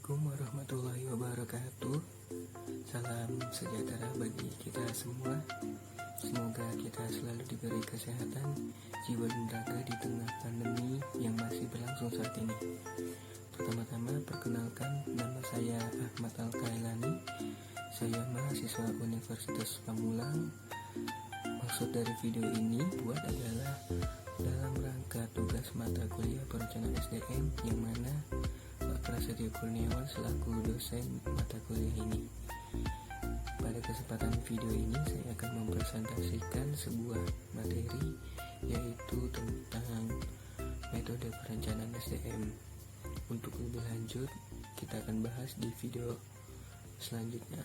Assalamualaikum warahmatullahi wabarakatuh. Salam sejahtera bagi kita semua. Semoga kita selalu diberi kesehatan jiwa dan raga di tengah pandemi yang masih berlangsung saat ini. Pertama-tama perkenalkan, nama saya Ahmad Al-Kailani. Saya mahasiswa Universitas Pamulang. Maksud dari video ini adalah dalam rangka tugas mata kuliah perencanaan SDM yang mana Pak Prasetyo Kurniawan selaku dosen mata kuliah ini. Pada kesempatan video ini saya akan mempresentasikan sebuah materi yaitu tentang metode perencanaan SDM. Untuk lebih lanjut kita akan bahas di video selanjutnya.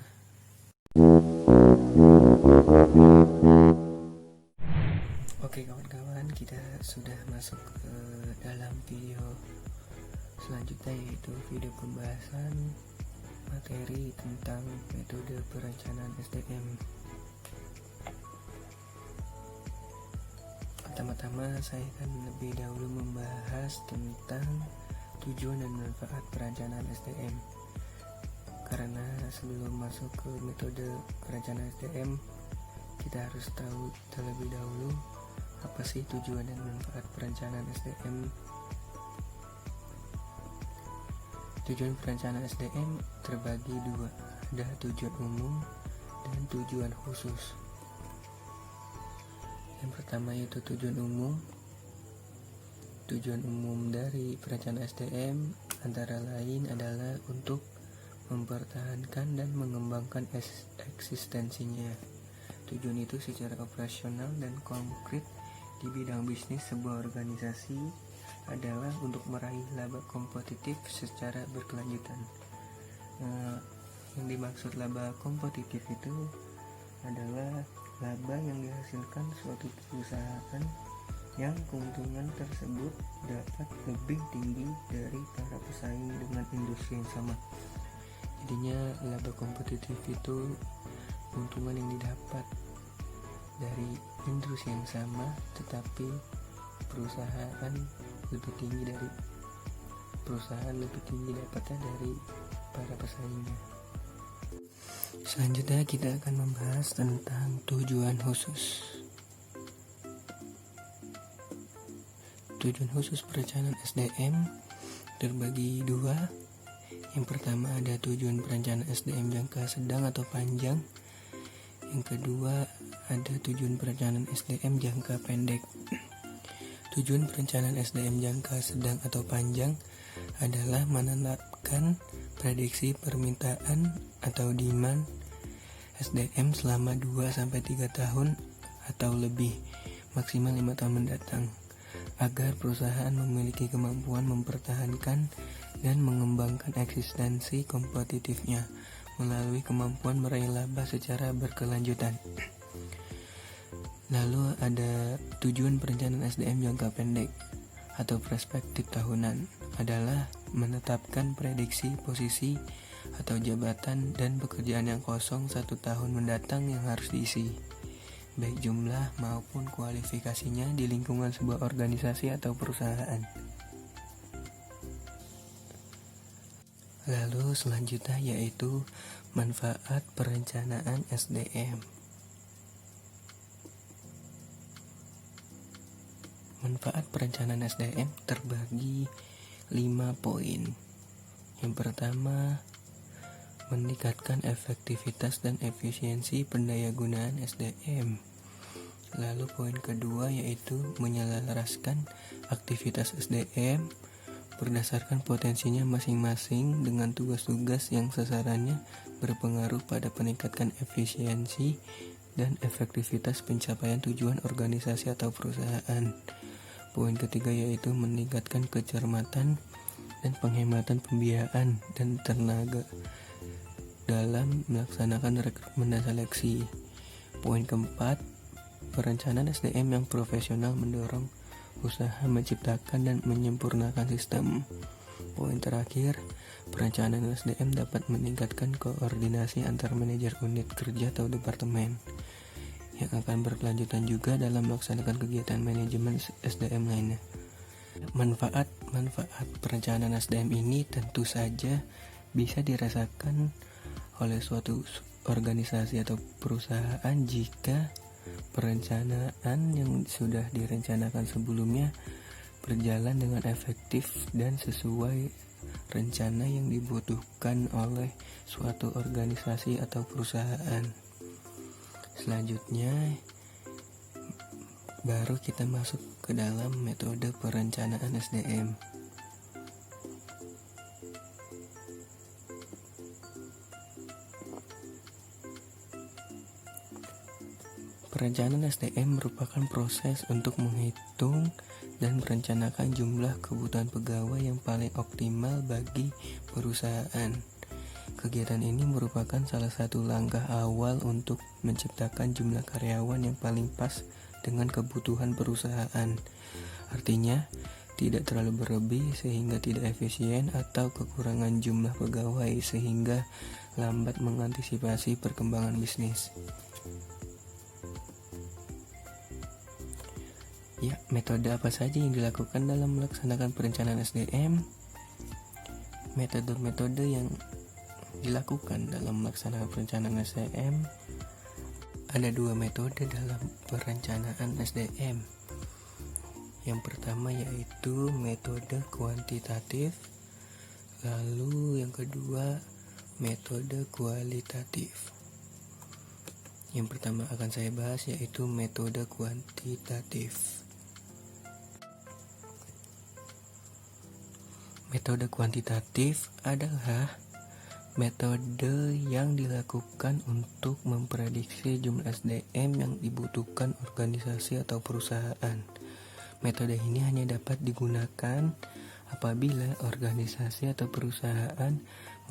Oke kawan-kawan, kita sudah masuk ke dalam video selanjutnya, yaitu video pembahasan materi tentang metode perencanaan SDM. Pertama-tama saya akan lebih dahulu membahas tentang tujuan dan manfaat perencanaan SDM. Karena sebelum masuk ke metode perencanaan SDM, kita harus tahu terlebih dahulu apa sih tujuan dan manfaat perencanaan SDM. Tujuan perencanaan SDM terbagi dua, ada tujuan umum dan tujuan khusus. Yang pertama yaitu tujuan umum. Tujuan umum dari perencanaan SDM antara lain adalah untuk mempertahankan dan mengembangkan eksistensinya. Tujuan itu secara operasional dan konkret di bidang bisnis sebuah organisasi adalah untuk meraih laba kompetitif secara berkelanjutan. Yang dimaksud laba kompetitif itu adalah laba yang dihasilkan suatu perusahaan yang keuntungan tersebut dapat lebih tinggi dari para pesaing dengan industri yang sama. Jadinya laba kompetitif itu keuntungan yang didapat dari industri yang sama, tetapi perusahaan lebih tinggi dapatnya dari para pesaingnya. Selanjutnya kita akan membahas tentang tujuan khusus. Tujuan khusus perencanaan SDM terbagi dua. Yang pertama ada tujuan perencanaan SDM jangka sedang atau panjang. Yang kedua ada tujuan perencanaan SDM jangka pendek. Tujuan perencanaan SDM jangka sedang atau panjang adalah menetapkan prediksi permintaan atau demand SDM selama 2-3 tahun atau lebih, maksimal 5 tahun mendatang, agar perusahaan memiliki kemampuan mempertahankan dan mengembangkan eksistensi kompetitifnya melalui kemampuan meraih laba secara berkelanjutan. Lalu ada tujuan perencanaan SDM jangka pendek atau perspektif tahunan adalah menetapkan prediksi posisi atau jabatan dan pekerjaan yang kosong 1 tahun mendatang yang harus diisi, baik jumlah maupun kualifikasinya di lingkungan sebuah organisasi atau perusahaan. Lalu selanjutnya yaitu manfaat perencanaan SDM. Manfaat perencanaan SDM terbagi 5 poin. Yang pertama, meningkatkan efektivitas dan efisiensi pendayagunaan SDM. Lalu poin kedua yaitu menyelaraskan aktivitas SDM berdasarkan potensinya masing-masing dengan tugas-tugas yang sasarannya berpengaruh pada peningkatan efisiensi dan efektivitas pencapaian tujuan organisasi atau perusahaan. Poin ketiga yaitu meningkatkan kecermatan dan penghematan pembiayaan dan tenaga dalam melaksanakan rekrutmen dan seleksi. Poin keempat, perencanaan SDM yang profesional mendorong usaha menciptakan dan menyempurnakan sistem. Poin terakhir, perencanaan SDM dapat meningkatkan koordinasi antar manajer unit kerja atau departemen yang akan berkelanjutan juga dalam melaksanakan kegiatan manajemen SDM lainnya. Manfaat perencanaan SDM ini tentu saja bisa dirasakan oleh suatu organisasi atau perusahaan jika perencanaan yang sudah direncanakan sebelumnya berjalan dengan efektif dan sesuai rencana yang dibutuhkan oleh suatu organisasi atau perusahaan. Selanjutnya, baru kita masuk ke dalam metode perencanaan SDM. Perencanaan SDM merupakan proses untuk menghitung dan merencanakan jumlah kebutuhan pegawai yang paling optimal bagi perusahaan. Kegiatan ini merupakan salah satu langkah awal untuk menciptakan jumlah karyawan yang paling pas dengan kebutuhan perusahaan. Artinya, tidak terlalu berlebih sehingga tidak efisien atau kekurangan jumlah pegawai sehingga lambat mengantisipasi perkembangan bisnis. Ya, metode apa saja yang dilakukan dalam melaksanakan perencanaan SDM? Metode-metode yang dilakukan dalam melaksanakan perencanaan SDM, ada 2 metode dalam perencanaan SDM. Yang pertama yaitu metode kuantitatif, lalu yang kedua metode kualitatif. Yang pertama akan saya bahas yaitu metode kuantitatif. Metode kuantitatif adalah metode yang dilakukan untuk memprediksi jumlah SDM yang dibutuhkan organisasi atau perusahaan. Metode ini hanya dapat digunakan apabila organisasi atau perusahaan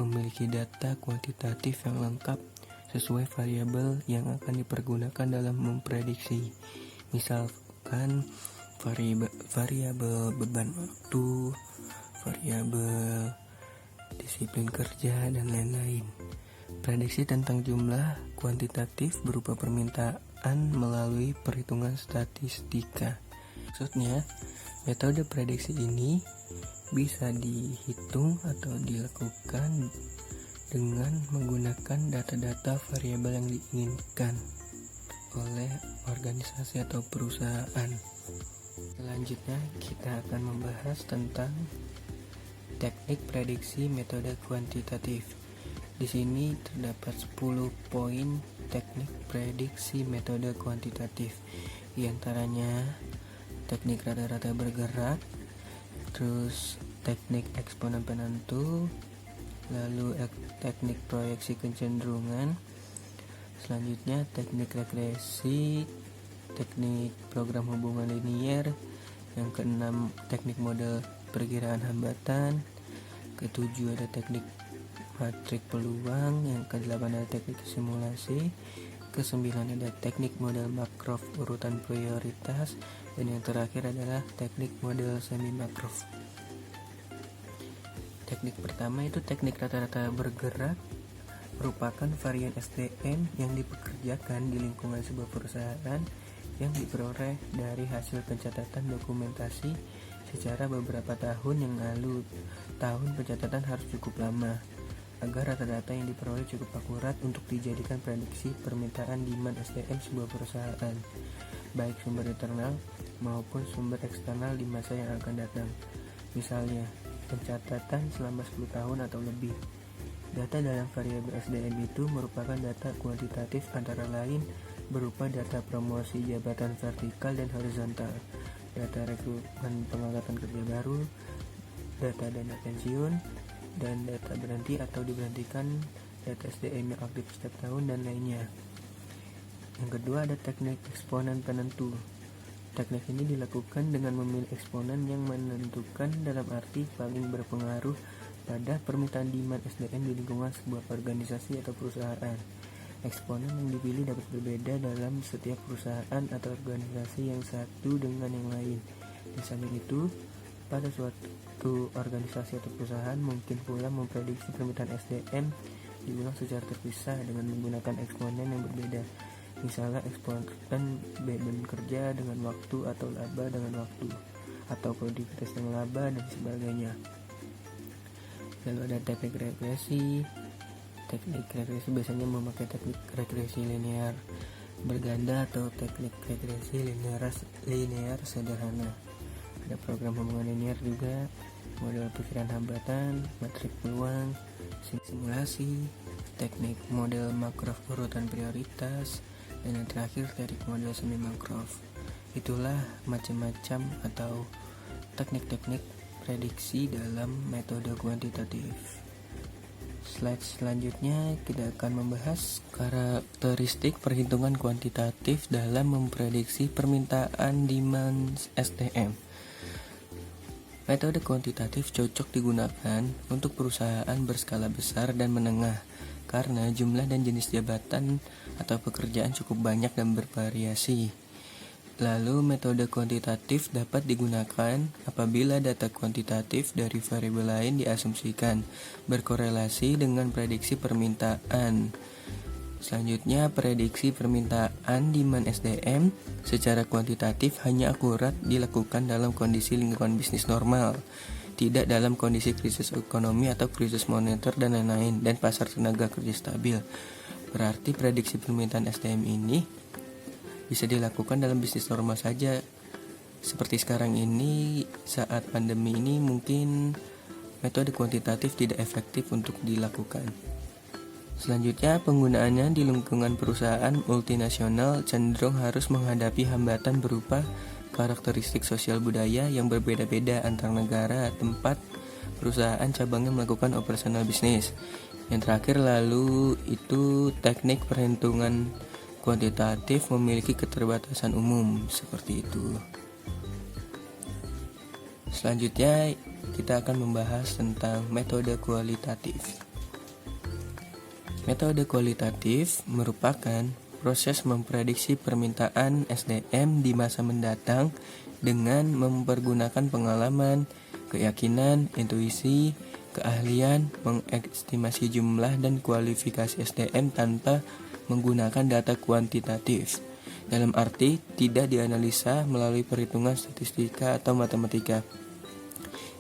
memiliki data kuantitatif yang lengkap sesuai variabel yang akan dipergunakan dalam memprediksi. Misalkan variabel beban waktu, variabel disiplin kerja, dan lain-lain. Prediksi tentang jumlah kuantitatif berupa permintaan melalui perhitungan statistika. Maksudnya, metode prediksi ini bisa dihitung atau dilakukan dengan menggunakan data-data variabel yang diinginkan oleh organisasi atau perusahaan. Selanjutnya, kita akan membahas tentang teknik prediksi metode kuantitatif. Di sini terdapat 10 poin teknik prediksi metode kuantitatif. Di antaranya teknik rata-rata bergerak, terus teknik eksponen penentu, lalu teknik proyeksi kecenderungan, selanjutnya teknik regresi, teknik program hubungan linier, yang keenam teknik model perkiraan hambatan, ketujuh ada teknik matrik peluang, yang kedelapan ada teknik simulasi, kesembilan ada teknik model makro urutan prioritas, dan yang terakhir adalah teknik model semi makro. Teknik pertama itu teknik rata-rata bergerak, merupakan varian SDM yang dipekerjakan di lingkungan sebuah perusahaan yang diperoleh dari hasil pencatatan dokumentasi secara beberapa tahun yang lalu. Tahun pencatatan harus cukup lama agar data-data yang diperoleh cukup akurat untuk dijadikan prediksi permintaan demand SDM sebuah perusahaan, baik sumber internal maupun sumber eksternal di masa yang akan datang. Misalnya, pencatatan selama 10 tahun atau lebih. Data dalam variabel SDM itu merupakan data kuantitatif antara lain berupa data promosi jabatan vertikal dan horizontal, data rekrutmen pengangkatan kerja baru, data dana pensiun, dan data berhenti atau diberhentikan data SDM yang aktif setiap tahun, dan lainnya. Yang kedua ada teknik eksponen penentu. Teknik ini dilakukan dengan memilih eksponen yang menentukan dalam arti paling berpengaruh pada permintaan demand SDM di lingkungan sebuah organisasi atau perusahaan. Eksponen yang dipilih dapat berbeda dalam setiap perusahaan atau organisasi yang satu dengan yang lain. Di samping itu, pada suatu organisasi atau perusahaan mungkin pula memprediksi permintaan SDM diulang secara terpisah dengan menggunakan eksponen yang berbeda. Misalnya eksponen beban kerja dengan waktu atau laba dengan waktu, atau produktivitas yang laba dan sebagainya. Lalu ada teknik regresi. Teknik regresi biasanya memakai teknik regresi linear berganda atau teknik regresi linear sederhana. Ada program hubungan linear juga, model pikiran hambatan, matrik peluang, simulasi, teknik model Markov urutan prioritas, dan yang terakhir teknik model semi Markov. Itulah macam-macam atau teknik-teknik prediksi dalam metode kuantitatif. Slide selanjutnya kita akan membahas karakteristik perhitungan kuantitatif dalam memprediksi permintaan demand SDM. Metode kuantitatif cocok digunakan untuk perusahaan berskala besar dan menengah karena jumlah dan jenis jabatan atau pekerjaan cukup banyak dan bervariasi. Lalu metode kuantitatif dapat digunakan apabila data kuantitatif dari variabel lain diasumsikan berkorelasi dengan prediksi permintaan. Selanjutnya, prediksi permintaan demand SDM secara kuantitatif hanya akurat dilakukan dalam kondisi lingkungan bisnis normal, tidak dalam kondisi krisis ekonomi atau krisis moneter dan lain-lain, dan pasar tenaga kerja stabil. Berarti prediksi permintaan SDM ini bisa dilakukan dalam bisnis normal saja. Seperti sekarang ini, saat pandemi ini mungkin metode kuantitatif tidak efektif untuk dilakukan. Selanjutnya, penggunaannya di lingkungan perusahaan multinasional cenderung harus menghadapi hambatan berupa karakteristik sosial budaya yang berbeda-beda antar negara, tempat perusahaan cabangnya melakukan operasional bisnis. Yang terakhir lalu itu teknik perhitungan kuantitatif memiliki keterbatasan umum seperti itu. Selanjutnya kita akan membahas tentang metode kualitatif. Metode kualitatif merupakan proses memprediksi permintaan SDM di masa mendatang dengan mempergunakan pengalaman, keyakinan, intuisi, keahlian, mengestimasi jumlah dan kualifikasi SDM tanpa menggunakan data kuantitatif. Dalam arti tidak dianalisa melalui perhitungan statistika atau matematika.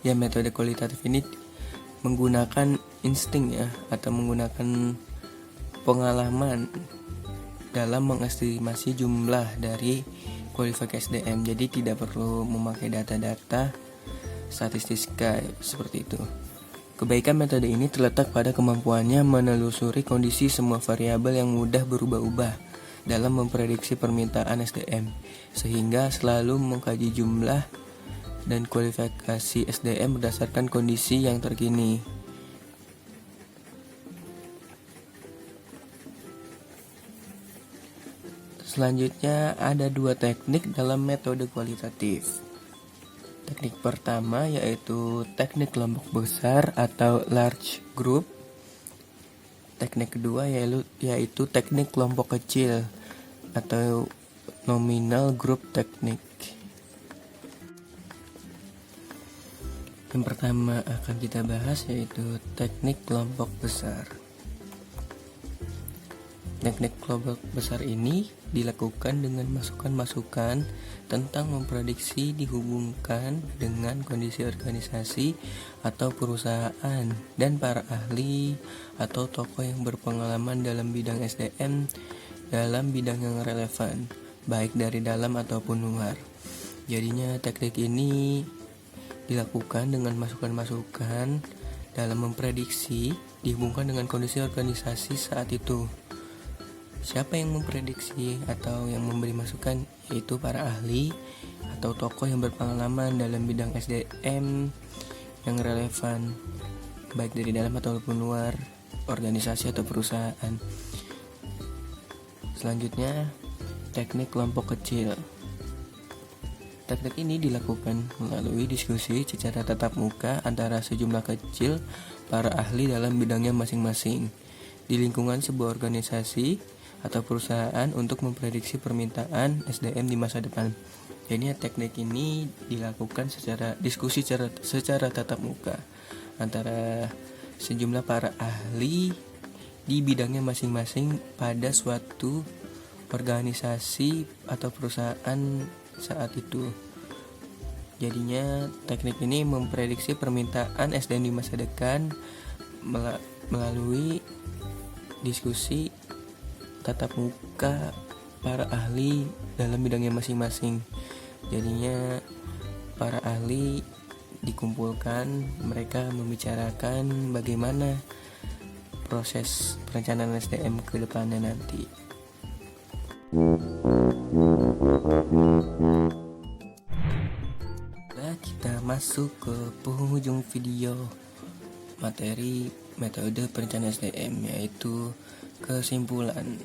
Ya, metode kualitatif ini menggunakan insting atau menggunakan pengalaman dalam mengestimasi jumlah dari kualifikasi SDM. Jadi tidak perlu memakai data-data statistika seperti itu. Kebaikan metode ini terletak pada kemampuannya menelusuri kondisi semua variabel yang mudah berubah-ubah dalam memprediksi permintaan SDM, sehingga selalu mengkaji jumlah dan kualifikasi SDM berdasarkan kondisi yang terkini. Selanjutnya ada dua teknik dalam metode kualitatif. Teknik pertama yaitu teknik kelompok besar atau large group. Teknik kedua yaitu teknik kelompok kecil atau nominal group teknik. Yang pertama akan kita bahas yaitu teknik kelompok besar. Teknik kelompok besar ini dilakukan dengan masukan-masukan tentang memprediksi dihubungkan dengan kondisi organisasi atau perusahaan dan para ahli atau tokoh yang berpengalaman dalam bidang SDM dalam bidang yang relevan, baik dari dalam ataupun luar. Jadinya teknik ini dilakukan dengan masukan-masukan dalam memprediksi dihubungkan dengan kondisi organisasi saat itu. Siapa yang memprediksi atau yang memberi masukan? Yaitu para ahli atau tokoh yang berpengalaman dalam bidang SDM yang relevan, baik dari dalam ataupun luar organisasi atau perusahaan. Selanjutnya, teknik kelompok kecil. Teknik ini dilakukan melalui diskusi secara tatap muka antara sejumlah kecil para ahli dalam bidangnya masing-masing di lingkungan sebuah organisasi atau perusahaan untuk memprediksi permintaan SDM di masa depan. Jadi teknik ini dilakukan secara diskusi secara tatap muka antara sejumlah para ahli di bidangnya masing-masing pada suatu organisasi atau perusahaan saat itu. Jadinya teknik ini memprediksi permintaan SDM di masa depan melalui diskusi tatap muka para ahli dalam bidangnya masing-masing. Jadinya para ahli dikumpulkan, mereka membicarakan bagaimana proses perencanaan SDM ke depannya nanti. Kita masuk ke penghujung video materi metode perencanaan SDM, yaitu kesimpulan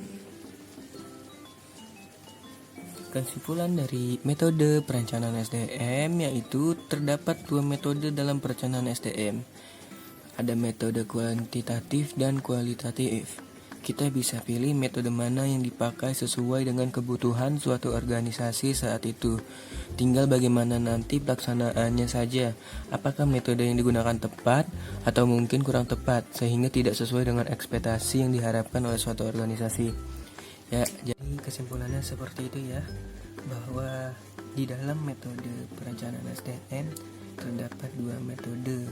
dari metode perencanaan SDM, yaitu terdapat dua metode dalam perencanaan SDM. Ada metode kuantitatif dan kualitatif. Kita bisa pilih metode mana yang dipakai sesuai dengan kebutuhan suatu organisasi saat itu. Tinggal bagaimana nanti pelaksanaannya saja. Apakah metode yang digunakan tepat atau mungkin kurang tepat, sehingga tidak sesuai dengan ekspektasi yang diharapkan oleh suatu organisasi. Ya, jadi kesimpulannya seperti itu ya, bahwa di dalam metode perencanaan SDM terdapat dua metode,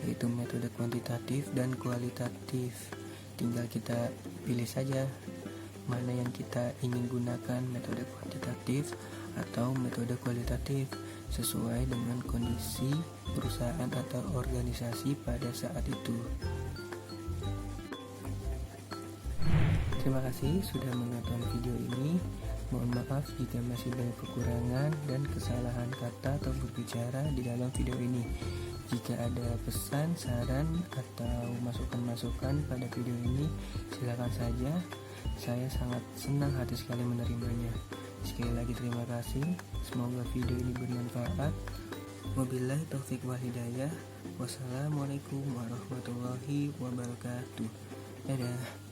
yaitu metode kuantitatif dan kualitatif. Tinggal kita pilih saja mana yang kita ingin gunakan, metode kuantitatif atau metode kualitatif, sesuai dengan kondisi perusahaan atau organisasi pada saat itu. Terima kasih sudah menonton video ini. Mohon maaf jika masih banyak kekurangan dan kesalahan kata atau berbicara di dalam video ini. Jika ada pesan, saran, atau masukan-masukan pada video ini, silakan saja. Saya sangat senang hati sekali menerimanya. Sekali lagi terima kasih. Semoga video ini bermanfaat. Wabillahi taufik wal hidayah. Wassalamualaikum warahmatullahi wabarakatuh. Dadah.